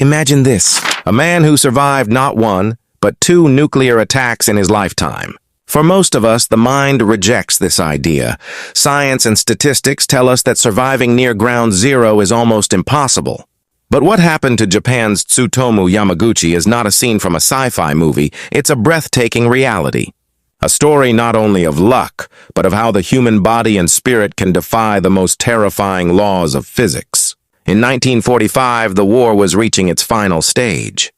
Imagine this, a man who survived not one, but 2 nuclear attacks in his lifetime. For most of us, the mind rejects this idea. Science and statistics tell us that surviving near ground zero is almost impossible. But what happened to Japan's Tsutomu Yamaguchi is not a scene from a sci-fi movie, it's a breathtaking reality. A story not only of luck, but of how the human body and spirit can defy the most terrifying laws of physics. In 1945, the war was reaching its final stage.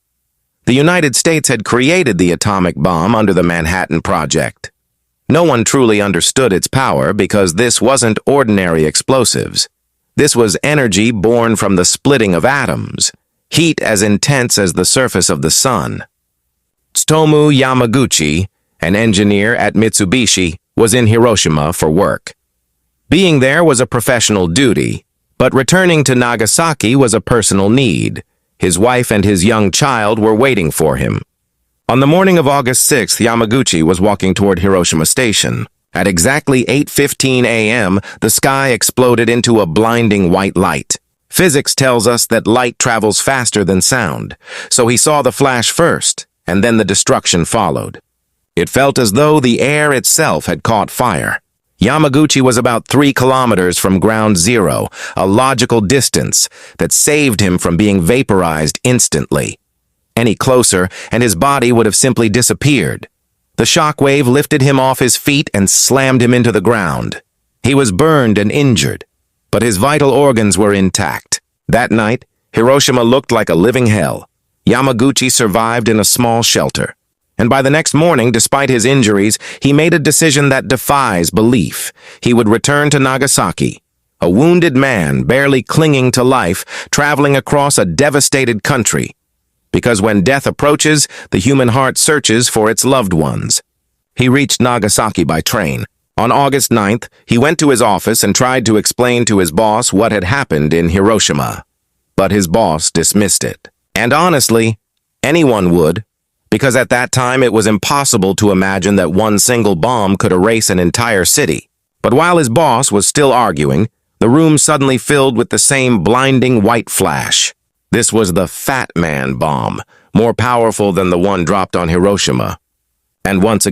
The United States had created the atomic bomb under the Manhattan Project. No one truly understood its power because this wasn't ordinary explosives. This was energy born from the splitting of atoms, heat as intense as the surface of the sun. Tsutomu Yamaguchi, an engineer at Mitsubishi, was in Hiroshima for work. Being there was a professional duty, but returning to Nagasaki was a personal need. His wife and his young child were waiting for him. On the morning of August 6th, Yamaguchi was walking toward Hiroshima Station. At exactly 8:15 a.m., the sky exploded into a blinding white light. Physics tells us that light travels faster than sound, so he saw the flash first, and then the destruction followed. It felt as though the air itself had caught fire. Yamaguchi was about 3 kilometers from ground zero, a logical distance that saved him from being vaporized instantly. Any closer, and his body would have simply disappeared. The shockwave lifted him off his feet and slammed him into the ground. He was burned and injured, but his vital organs were intact. That night, Hiroshima looked like a living hell. Yamaguchi survived in a small shelter. And by the next morning, despite his injuries, he made a decision that defies belief. He would return to Nagasaki, a wounded man barely clinging to life, traveling across a devastated country. Because when death approaches, the human heart searches for its loved ones. He reached Nagasaki by train. On August 9th, he went to his office and tried to explain to his boss what had happened in Hiroshima. But his boss dismissed it. And honestly, anyone would. Because at that time it was impossible to imagine that one single bomb could erase an entire city. But while his boss was still arguing, the room suddenly filled with the same blinding white flash. This was the Fat Man bomb, more powerful than the one dropped on Hiroshima. And once again,